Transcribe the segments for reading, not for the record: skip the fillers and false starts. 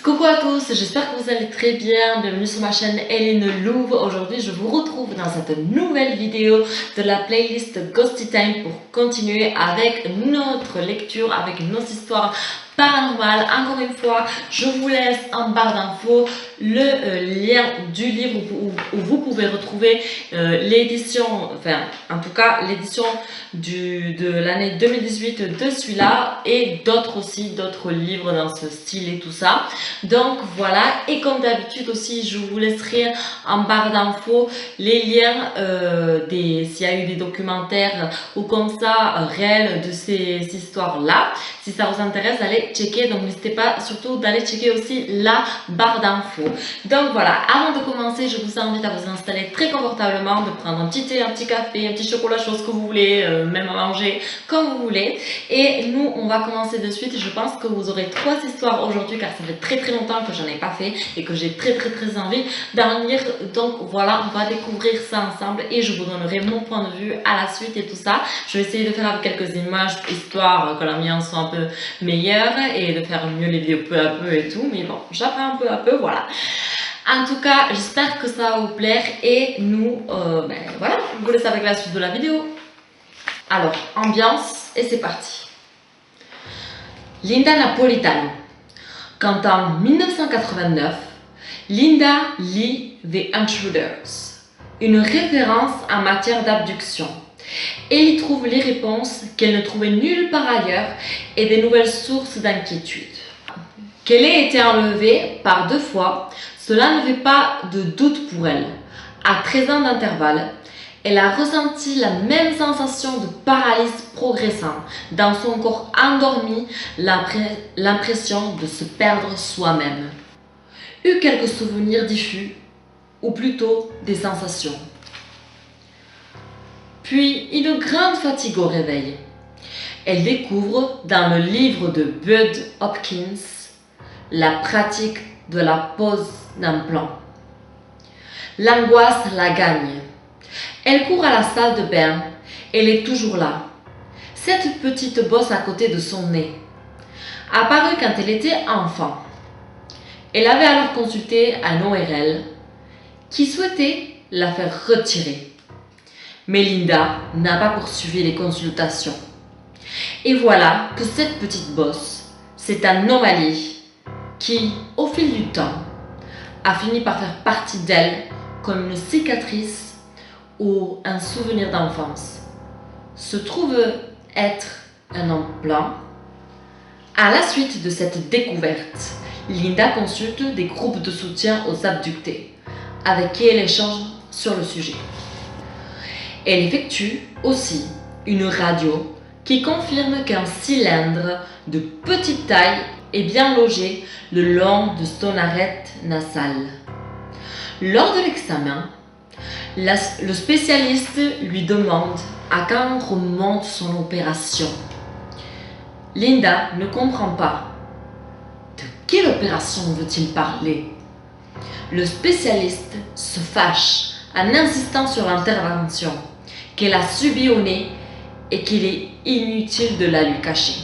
Coucou à tous, j'espère que vous allez très bien. Bienvenue sur ma chaîne Hélène Louve. Aujourd'hui, je vous retrouve dans cette nouvelle vidéo de la playlist Ghosty Time pour continuer avec notre lecture, avec nos histoires paranormales. Encore une fois, je vous laisse en barre d'infos le lien du livre où vous pouvez retrouver l'édition, enfin en tout cas l'édition de l'année 2018 de celui-là et d'autres aussi, d'autres livres dans ce style et tout ça. Donc voilà, et comme d'habitude aussi, je vous laisserai en barre d'infos les liens s'il y a eu des documentaires ou comme ça réels de ces histoires-là. Si ça vous intéresse, allez checker. Donc n'hésitez pas surtout d'aller checker aussi la barre d'infos. Donc voilà, avant de commencer, je vous invite à vous installer très confortablement, de prendre un petit thé, un petit café, un petit chocolat chaud, ce que vous voulez, même à manger, comme vous voulez. Et nous, on va commencer de suite. Je pense que vous aurez 3 histoires aujourd'hui car ça fait très longtemps que j'en ai pas fait et que j'ai très envie d'en lire. Donc voilà, on va découvrir ça ensemble et je vous donnerai mon point de vue à la suite et tout ça. Je vais essayer de faire avec quelques images histoire que l'ambiance soit un peu meilleure et de faire mieux les vidéos peu à peu et tout, mais bon, j'apprends peu à peu, voilà. En tout cas, j'espère que ça va vous plaire et nous, voilà, je vous laisse avec la suite de la vidéo. Alors, ambiance et c'est parti. Linda Napolitano. Quand en 1989, Linda lit The Intruders, une référence en matière d'abduction. Elle y trouve les réponses qu'elle ne trouvait nulle part ailleurs et des nouvelles sources d'inquiétude. Qu'elle ait été enlevée par 2 fois, cela ne fait pas de doute pour elle. À 13 ans d'intervalle, elle a ressenti la même sensation de paralysie progressant. Dans son corps endormi, l'impression de se perdre soi-même. Eut quelques souvenirs diffus, ou plutôt des sensations. Puis une grande fatigue au réveil. Elle découvre dans le livre de Bud Hopkins la pratique de la pose d'implant. L'angoisse la gagne. Elle court à la salle de bain. Elle est toujours là. Cette petite bosse à côté de son nez. Apparue quand elle était enfant. Elle avait alors consulté un ORL qui souhaitait la faire retirer. Mais Linda n'a pas poursuivi les consultations. Et voilà que cette petite bosse, cette anomalie qui, au fil du temps, a fini par faire partie d'elle comme une cicatrice ou un souvenir d'enfance, se trouve être un implant. À la suite de cette découverte, Linda consulte des groupes de soutien aux abductés, avec qui elle échange sur le sujet. Elle effectue aussi une radio qui confirme qu'un cylindre de petite taille est bien logé le long de son arête nasale. Lors de l'examen, le spécialiste lui demande à quand remonte son opération. Linda ne comprend pas. De quelle opération veut-il parler? Le spécialiste se fâche en insistant sur l'intervention qu'elle a subie au nez et qu'il est inutile de la lui cacher.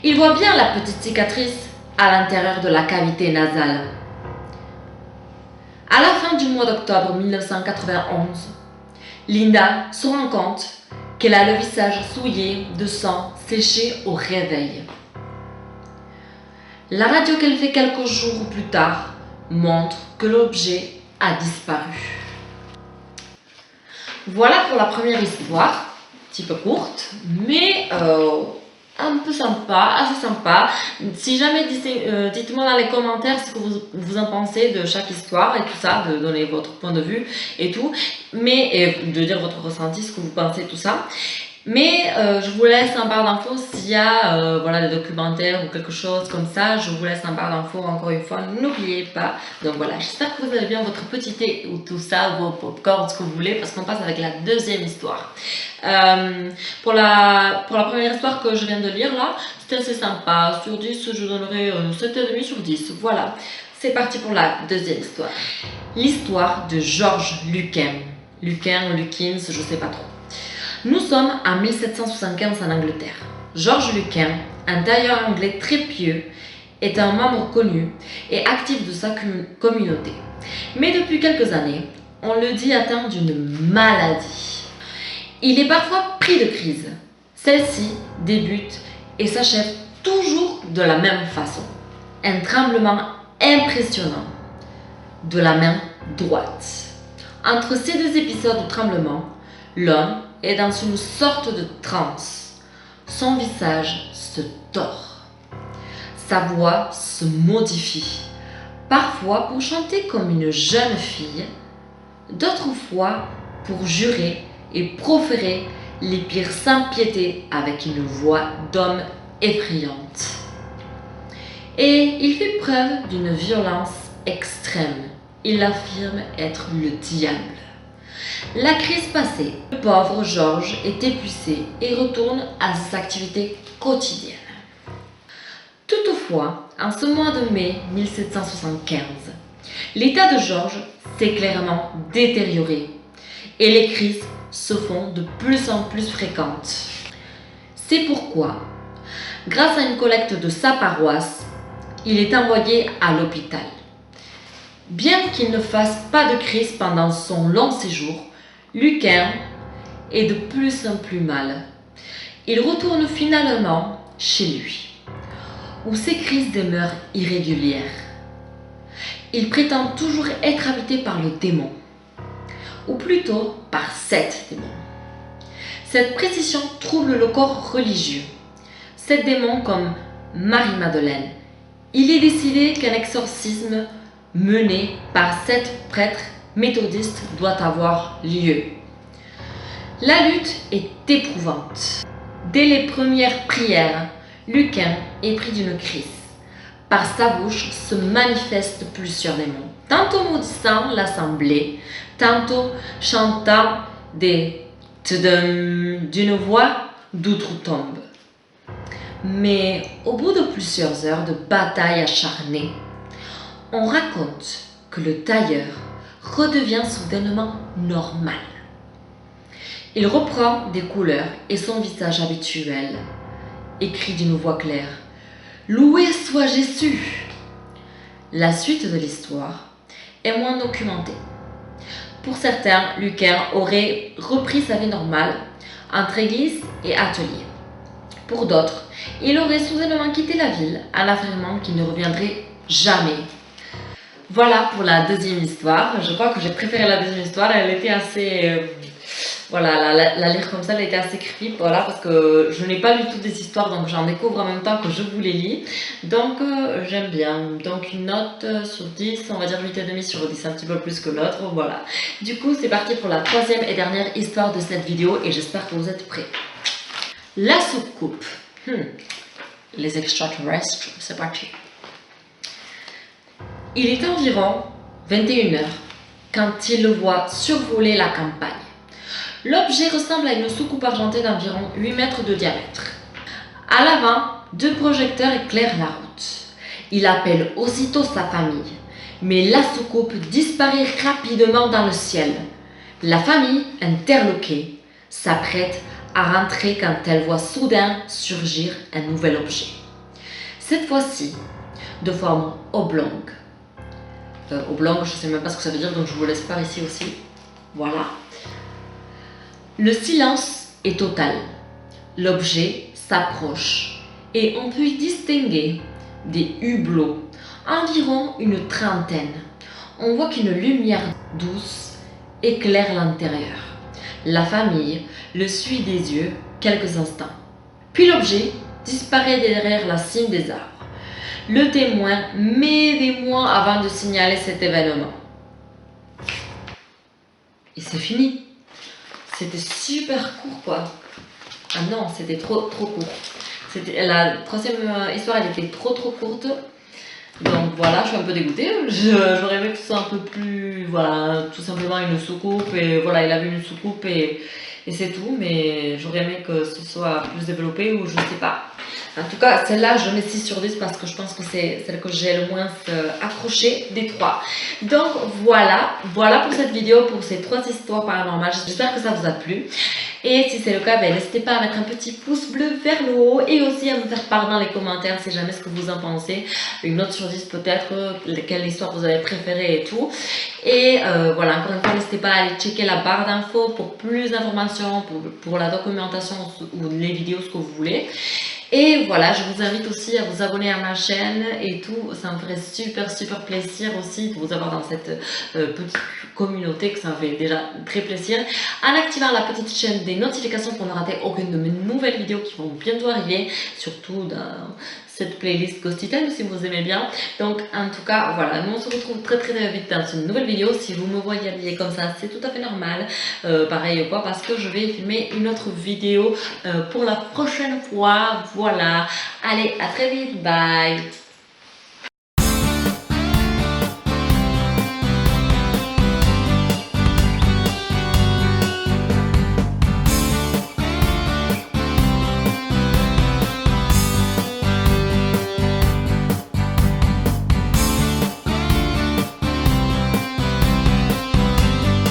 Il voit bien la petite cicatrice à l'intérieur de la cavité nasale. À la fin du mois d'octobre 1991, Linda se rend compte qu'elle a le visage souillé de sang séché au réveil. La radio qu'elle fait quelques jours plus tard montre que l'objet a disparu. Voilà pour la première histoire, un petit peu courte, mais un peu sympa, assez sympa. Si jamais, dites-moi dans les commentaires ce que vous en pensez de chaque histoire et tout ça, de donner votre point de vue et tout, et de dire votre ressenti, ce que vous pensez, tout ça. Mais je vous laisse en barre d'infos s'il y a voilà, des documentaires ou quelque chose comme ça, je vous laisse en barre d'infos encore une fois, n'oubliez pas. Donc voilà, j'espère que vous avez bien votre petit thé ou tout ça, vos popcorn, ce que vous voulez, parce qu'on passe avec la deuxième histoire. Pour la première histoire que je viens de lire là, c'était assez sympa. Sur 10, je donnerai 7,5 sur 10. Voilà, c'est parti pour la deuxième histoire. L'histoire de George Lucan. Lucan ou Lukins, je sais pas trop. Nous sommes en 1775 en Angleterre. George Lucan, un tailleur anglais très pieux, est un membre connu et actif de sa communauté. Mais depuis quelques années, on le dit atteint d'une maladie. Il est parfois pris de crise. Celle-ci débute et s'achève toujours de la même façon. Un tremblement impressionnant de la main droite. Entre ces deux épisodes de tremblement, l'homme est dans une sorte de transe. Son visage se tord. Sa voix se modifie, parfois pour chanter comme une jeune fille, d'autres fois pour jurer et proférer les pires impiétés avec une voix d'homme effrayante. Et il fait preuve d'une violence extrême. Il affirme être le diable. La crise passée, le pauvre George est épuisé et retourne à ses activités quotidiennes. Toutefois, en ce mois de mai 1775, l'état de George s'est clairement détérioré et les crises se font de plus en plus fréquentes. C'est pourquoi, grâce à une collecte de sa paroisse, il est envoyé à l'hôpital. Bien qu'il ne fasse pas de crise pendant son long séjour, Lucain est de plus en plus mal. Il retourne finalement chez lui, où ses crises demeurent irrégulières. Il prétend toujours être habité par le démon, ou plutôt par 7 démons. Cette précision trouble le corps religieux. 7 démons comme Marie-Madeleine. Il est décidé qu'un exorcisme mené par 7 prêtres méthodistes doit avoir lieu. La lutte est éprouvante. Dès les premières prières, Lucain est pris d'une crise. Par sa bouche se manifestent plusieurs démons, tantôt maudissant l'assemblée, tantôt chantant des tadam d'une voix d'outre-tombe. Mais au bout de plusieurs heures de bataille acharnée, on raconte que le tailleur redevient soudainement normal. Il reprend des couleurs et son visage habituel, et crie d'une voix claire « Loué soit Jésus !» La suite de l'histoire est moins documentée. Pour certains, Lucain aurait repris sa vie normale entre église et atelier. Pour d'autres, il aurait soudainement quitté la ville en affirmant qu'il ne reviendrait jamais. Voilà pour la deuxième histoire. Je crois que j'ai préféré la deuxième histoire. Elle était assez... voilà, la lire comme ça, elle était assez creepy. Voilà, parce que je n'ai pas lu toutes les histoires, donc j'en découvre en même temps que je vous les lis. Donc j'aime bien. Donc une note sur 10, on va dire 8,5 sur 10, un petit peu plus que l'autre. Voilà. Du coup, c'est parti pour la troisième et dernière histoire de cette vidéo et j'espère que vous êtes prêts. La soucoupe. Les extraterrestres, c'est parti. Il est environ 21h quand il le voit survoler la campagne. L'objet ressemble à une soucoupe argentée d'environ 8 mètres de diamètre. À l'avant, 2 projecteurs éclairent la route. Il appelle aussitôt sa famille, mais la soucoupe disparaît rapidement dans le ciel. La famille, interloquée, s'apprête à rentrer quand elle voit soudain surgir un nouvel objet. Cette fois-ci, de forme oblongue. Oblongue, je ne sais même pas ce que ça veut dire, donc je vous laisse par ici aussi. Voilà. Le silence est total. L'objet s'approche et on peut y distinguer des hublots, environ une trentaine. On voit qu'une lumière douce éclaire l'intérieur. La famille le suit des yeux quelques instants. Puis l'objet disparaît derrière la cime des arbres. Le témoin met des mois avant de signaler cet événement. Et c'est fini. C'était super court, quoi. Ah non, c'était trop court. La troisième histoire, elle était trop courte. Donc voilà, je suis un peu dégoûtée. J'aurais aimé que ce soit un peu plus... Voilà, tout simplement une soucoupe. Et voilà, il avait une soucoupe et c'est tout. Mais j'aurais aimé que ce soit plus développé ou je sais pas. En tout cas, celle-là, je mets 6 sur 10 parce que je pense que c'est celle que j'ai le moins accrochée des 3. Donc voilà pour cette vidéo, pour ces 3 histoires paranormales. J'espère que ça vous a plu. Et si c'est le cas, n'hésitez pas à mettre un petit pouce bleu vers le haut et aussi à me faire part dans les commentaires si jamais ce que vous en pensez. Une note sur 10 peut-être, quelle histoire vous avez préférée et tout. Et voilà, encore une fois, n'hésitez pas à aller checker la barre d'infos pour plus d'informations, pour la documentation ou les vidéos, ce que vous voulez. Et voilà, je vous invite aussi à vous abonner à ma chaîne et tout, ça me ferait super plaisir aussi de vous avoir dans cette petite communauté, que ça me fait déjà très plaisir, en activant la petite chaîne des notifications pour ne rater aucune de mes nouvelles vidéos qui vont bientôt arriver, surtout dans cette playlist Ghost Item si vous aimez bien. Donc en tout cas voilà, nous on se retrouve très vite dans une nouvelle vidéo. Si vous me voyez habillée comme ça, c'est tout à fait normal, pareil quoi, parce que je vais filmer une autre vidéo pour la prochaine fois. Voilà, allez, à très vite, bye.